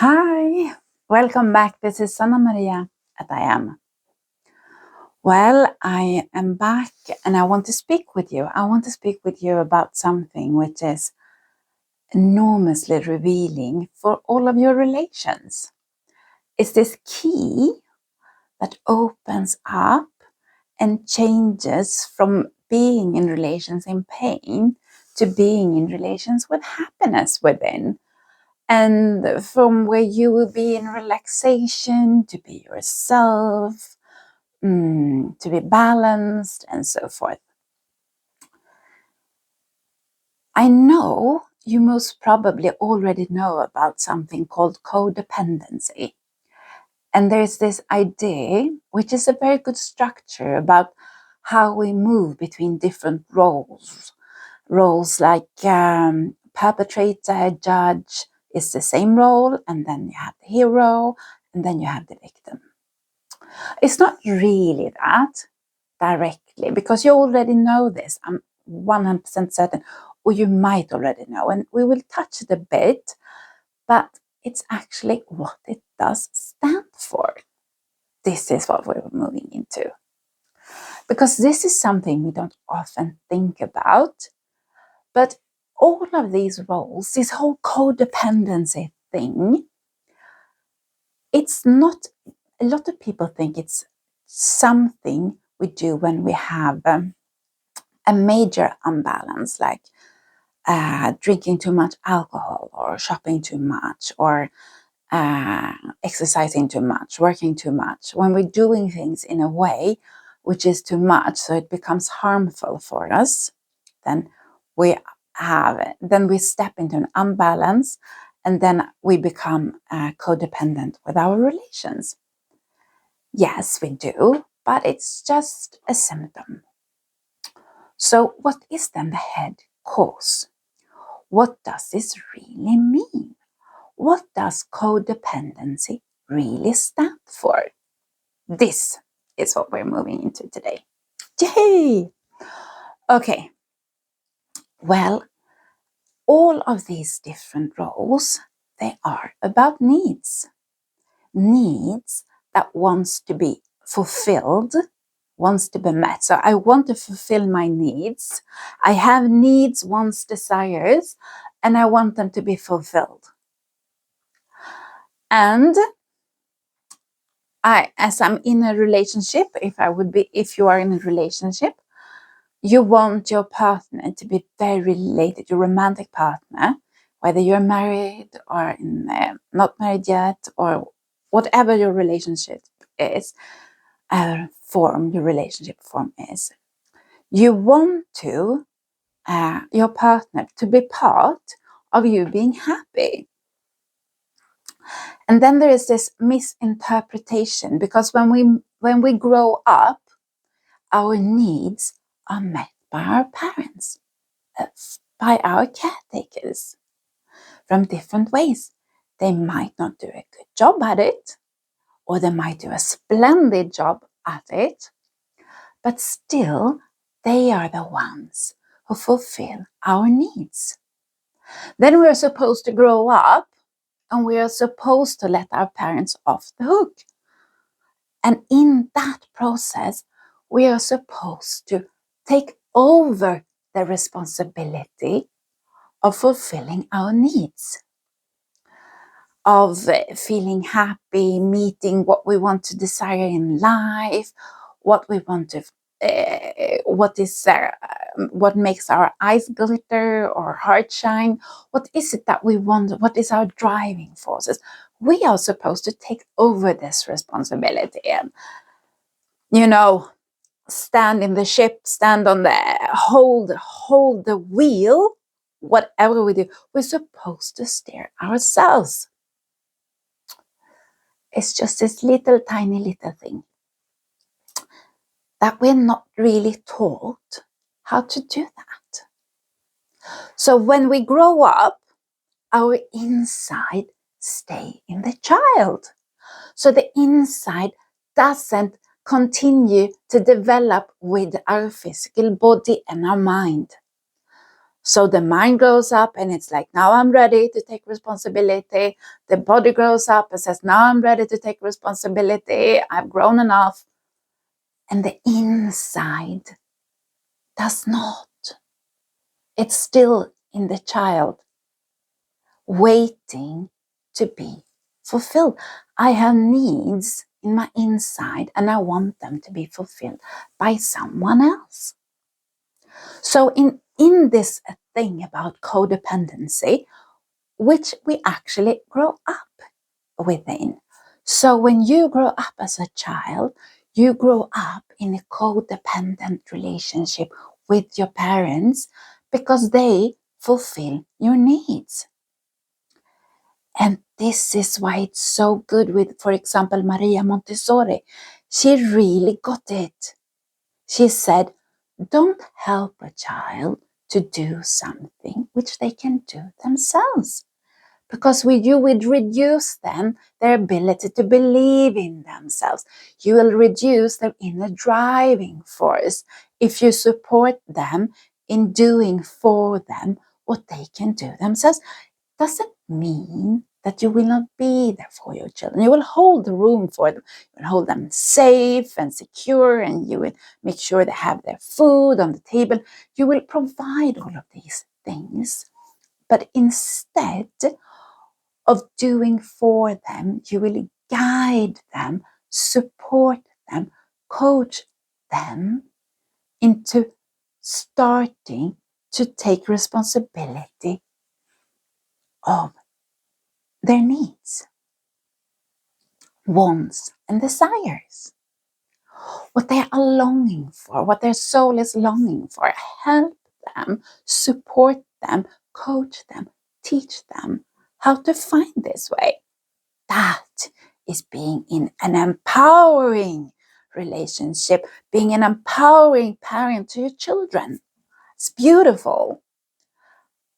Hi, welcome back. This is Sanna Maria at I Am. Well, I am back and I want to speak with you. I want to speak with you about something which is enormously revealing for all of your relations. It's this key that opens up and changes from being in relations in pain to being in relations with happiness within. And from where you will be in relaxation to be yourself, to be balanced, and so forth. I know you most probably already know about something called codependency. And there's this idea, which is a very good structure about how we move between different roles. Roles like perpetrator, judge is the same role, and then you have the hero, and then you have the victim. It's not really that directly, because you already know this. I'm 100% certain, or you might already know, and we will touch it a bit, but it's actually what it does stand for. This is what we're moving into. Because this is something we don't often think about, but all of these roles, this whole codependency thing, it's not, a lot of people think it's something we do when we have a major imbalance, like drinking too much alcohol or shopping too much or exercising too much, working too much. When we're doing things in a way which is too much, so it becomes harmful for us, then we step into an imbalance, and then we become codependent with our relations. Yes, we do, but it's just a symptom. So what is then the head cause? What does this really mean? What does codependency really stand for? This is what we're moving into today. Yay! Okay. Well, all of these different roles, they are about needs. Needs that wants to be fulfilled, wants to be met. So I want to fulfill my needs. I have needs, wants, desires, and I want them to be fulfilled. And as I'm in a relationship, if you are in a relationship, you want your partner to be very related, your romantic partner, whether you're married or not married yet, or whatever your relationship is, your relationship form is. You want your partner to be part of you being happy. And then there is this misinterpretation, because when we grow up, our needs are met by our parents, by our caretakers, from different ways. They might not do a good job at it, or they might do a splendid job at it, but still, they are the ones who fulfill our needs. Then we are supposed to grow up, and we are supposed to let our parents off the hook. And in that process, we are supposed to take over the responsibility of fulfilling our needs, of feeling happy, meeting what we want to desire in life, what we want to, what makes our eyes glitter or heart shine. What is it that we want? What is our driving forces? We are supposed to take over this responsibility and, stand in the ship, stand on hold the wheel. Whatever we do, we're supposed to steer ourselves. It's just this tiny little thing that we're not really taught how to do that. So when we grow up, our inside stay in the child. So the inside doesn't continue to develop with our physical body and our mind. So the mind grows up and it's like, now I'm ready to take responsibility. The body grows up and says, now I'm ready to take responsibility. I've grown enough. And the inside does not. It's still in the child, waiting to be fulfilled. I have needs in my inside and I want them to be fulfilled by someone else. So in this thing about codependency, which we actually grow up within. So when you grow up as a child, you grow up in a codependent relationship with your parents because they fulfill your needs. And this is why it's so good with, for example, Maria Montessori. She really got it. She said, don't help a child to do something which they can do themselves. Because you would reduce then their ability to believe in themselves. You will reduce their inner driving force if you support them in doing for them what they can do themselves. Doesn't mean that you will not be there for your children. You will hold the room for them. You will hold them safe and secure, and you will make sure they have their food on the table. You will provide all of these things. But instead of doing for them, you will guide them, support them, coach them into starting to take responsibility of their needs, wants, and desires. What they are longing for, what their soul is longing for. Help them, support them, coach them, teach them how to find this way. That is being in an empowering relationship, being an empowering parent to your children. It's beautiful.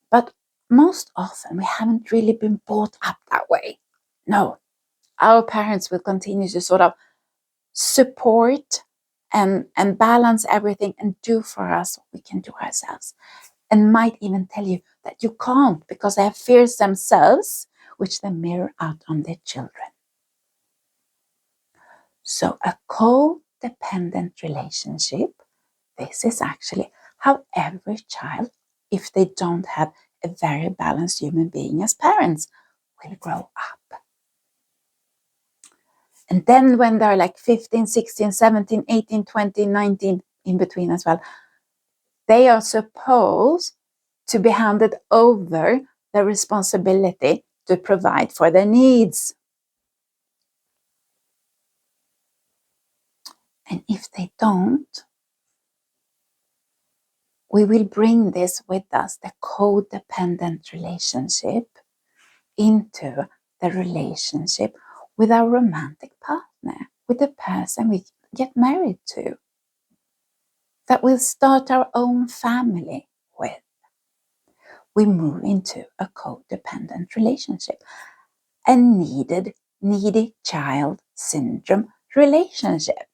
But most often we haven't really been brought up that way. No, our parents will continue to sort of support and balance everything and do for us what we can do ourselves. And might even tell you that you can't because they have fears themselves, which they mirror out on their children. So a codependent relationship, this is actually how every child, if they don't have a very balanced human being as parents, will grow up. And then when they're like 15, 16, 17, 18, 20, 19, in between as well, they are supposed to be handed over the responsibility to provide for their needs. And if they don't, we will bring this with us, the codependent relationship, into the relationship with our romantic partner, with the person we get married to, that we'll start our own family with. We move into a codependent relationship, a needy child syndrome relationship.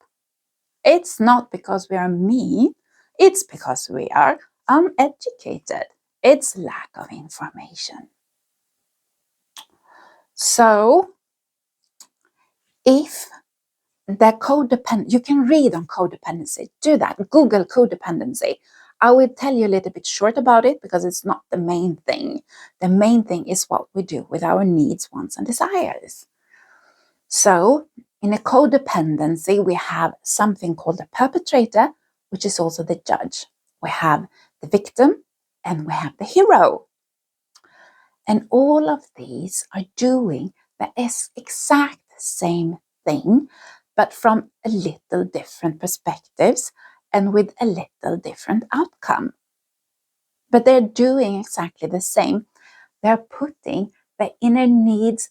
It's not because we are mean, it's because we are uneducated. It's lack of information. So, if the codependent, you can read on codependency, do that, Google codependency. I will tell you a little bit short about it because it's not the main thing. The main thing is what we do with our needs, wants, and desires. So, in a codependency, we have something called the perpetrator, which is also the judge. We have the victim and we have the hero. And all of these are doing the exact same thing, but from a little different perspectives and with a little different outcome. But they're doing exactly the same. They're putting the inner needs,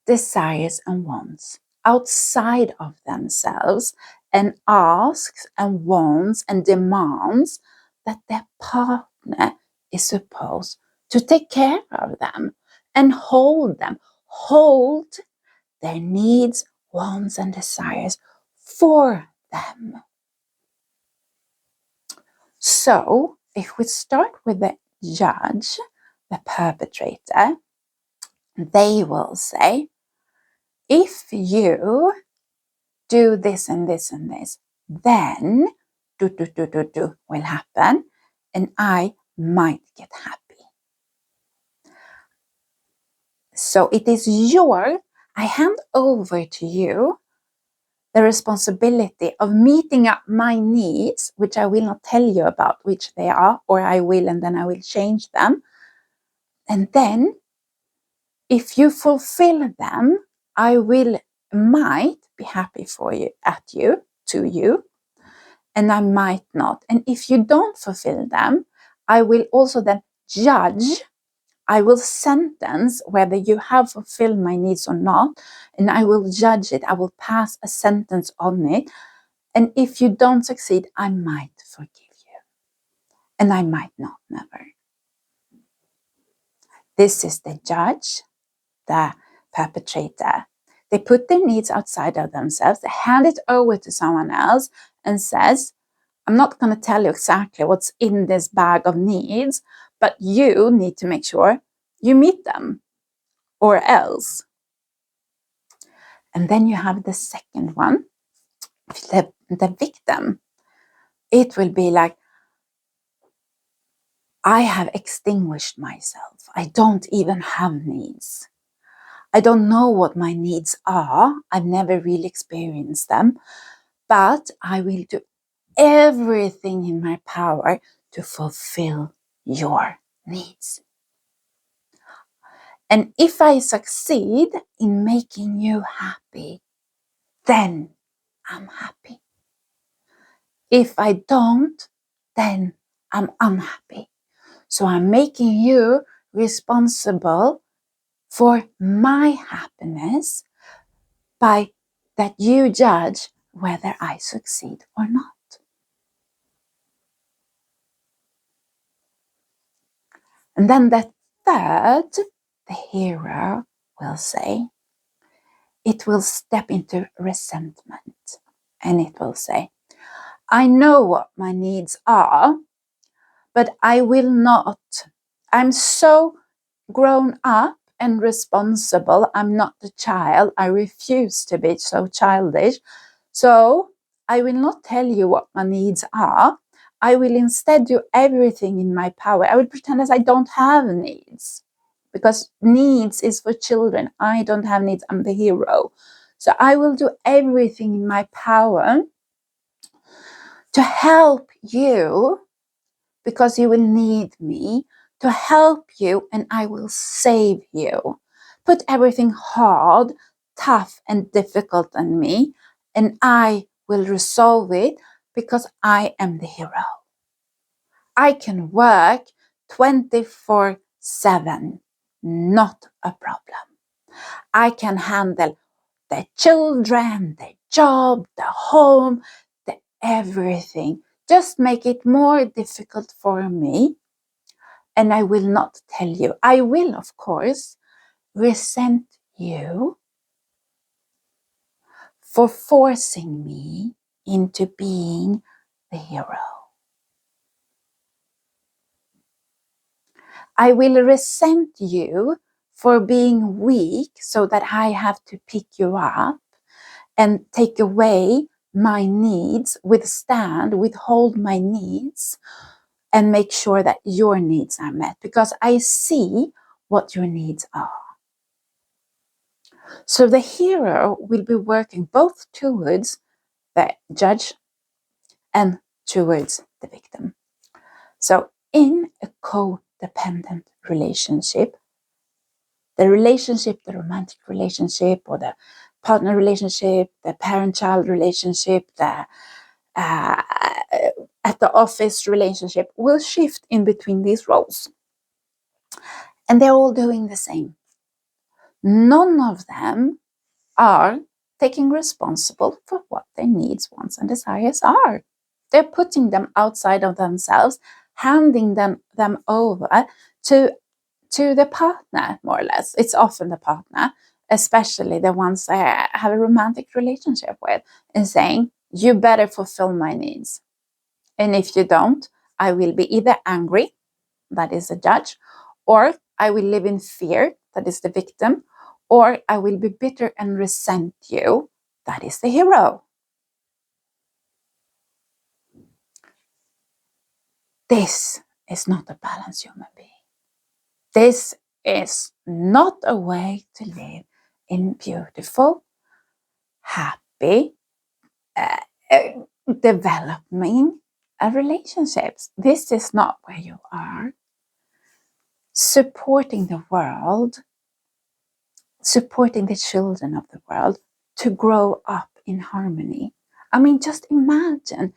desires, and wants outside of themselves and asks and wants and demands that their partner is supposed to take care of them and hold them, hold their needs, wants, and desires for them. So, if we start with the judge the perpetrator, they will say, if you do this and this and this, then do will happen, and I might get happy. So it is I hand over to you the responsibility of meeting up my needs, which I will not tell you about which they are, or I will, and then I will change them. And then if you fulfill them, I might be happy to you, and I might not. And if you don't fulfill them, I will also then judge. I will sentence whether you have fulfilled my needs or not, and I will judge it. I will pass a sentence on it. And if you don't succeed, I might forgive you. And I might not, never. This is the judge, the perpetrator. They put their needs outside of themselves. They hand it over to someone else and says, I'm not going to tell you exactly what's in this bag of needs, but you need to make sure you meet them, or else. And then you have the second one, the victim. It will be like, I have extinguished myself. I don't even have needs. I don't know what my needs are. I've never really experienced them, but I will do everything in my power to fulfill your needs. And if I succeed in making you happy, then I'm happy. If I don't, then I'm unhappy. So I'm making you responsible for my happiness by that you judge whether I succeed or not. And then the third, the hero will say, it will step into resentment, and it will say, I know what my needs are, but I will not. I'm so grown up and responsible. I'm not a child. I refuse to be so childish. So I will not tell you what my needs are. I will instead do everything in my power. I will pretend as I don't have needs, because needs is for children. I don't have needs. I'm the hero. So I will do everything in my power to help you, because you will need me to help you, and I will save you. Put everything hard, tough, and difficult on me, and I will resolve it, because I am the hero. I can work 24/7, not a problem. I can handle the children, the job, the home, the everything. Just make it more difficult for me, and I will not tell you. I will, of course, resent you for forcing me into being the hero. I will resent you for being weak so that I have to pick you up and take away my needs, withhold my needs, and make sure that your needs are met, because I see what your needs are. So the hero will be working both towards the judge and towards the victim. So in a codependent relationship, the romantic relationship, or the partner relationship, the parent-child relationship, the at the office relationship will shift in between these roles. And they're all doing the same. None of them are taking responsible for what their needs, wants, and desires are. They're putting them outside of themselves, handing them over to the partner, more or less. It's often the partner, especially the ones I have a romantic relationship with, and saying, you better fulfill my needs. And if you don't, I will be either angry, that is a judge, or I will live in fear, that is the victim, or I will be bitter and resent you, that is the hero. This is not a balanced human being. This is not a way to live in beautiful, happy, developing relationships. This is not where you are. Supporting the world, supporting the children of the world to grow up in harmony. I mean, just imagine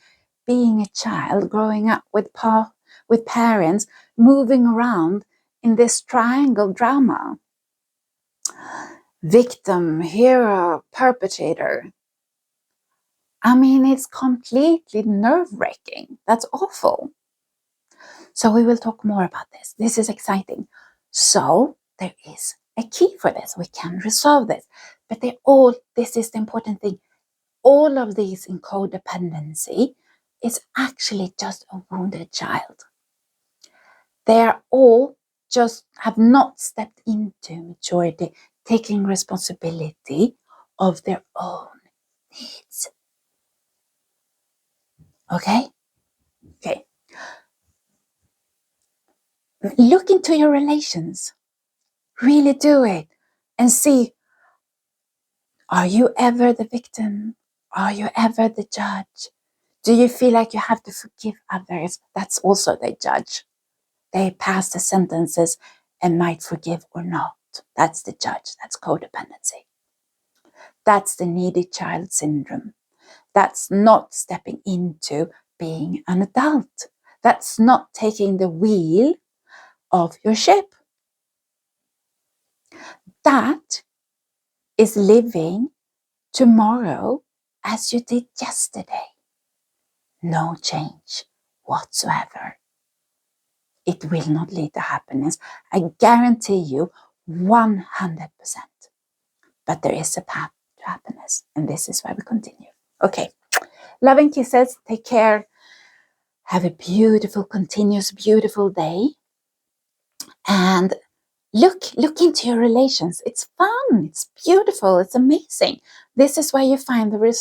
being a child growing up with parents moving around in this triangle drama. Victim, hero, perpetrator. I mean, it's completely nerve-wracking. That's awful. So we will talk more about this. This is exciting. So there is a key for this. We can resolve this. But this is the important thing. All of these in codependency is actually just a wounded child. They are all just have not stepped into maturity, taking responsibility of their own needs. Okay? Okay. Look into your relations. Really do it and see, are you ever the victim? Are you ever the judge? Do you feel like you have to forgive others? That's also the judge. They pass the sentences and might forgive or not. That's the judge. That's codependency. That's the needy child syndrome. That's not stepping into being an adult. That's not taking the wheel of your ship. That is living tomorrow as you did yesterday. No change whatsoever. It will not lead to happiness. I guarantee you 100%. But there is a path to happiness, and this is why we continue. Okay, love and kisses. Take care. Have a beautiful, continuous, beautiful day. And look into your relations. It's fun. It's beautiful. It's amazing. This is where you find the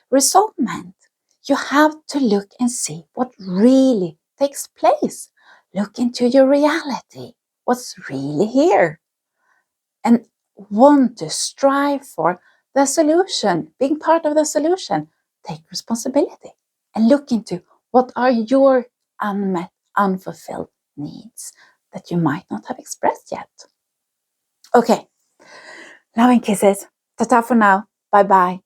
resolvement. You have to look and see what really takes place. Look into your reality. What's really here? And want to strive for the solution, being part of the solution. Take responsibility and look into what are your unmet, unfulfilled needs that you might not have expressed yet. Okay, love and kisses. Ta-ta for now. Bye-bye.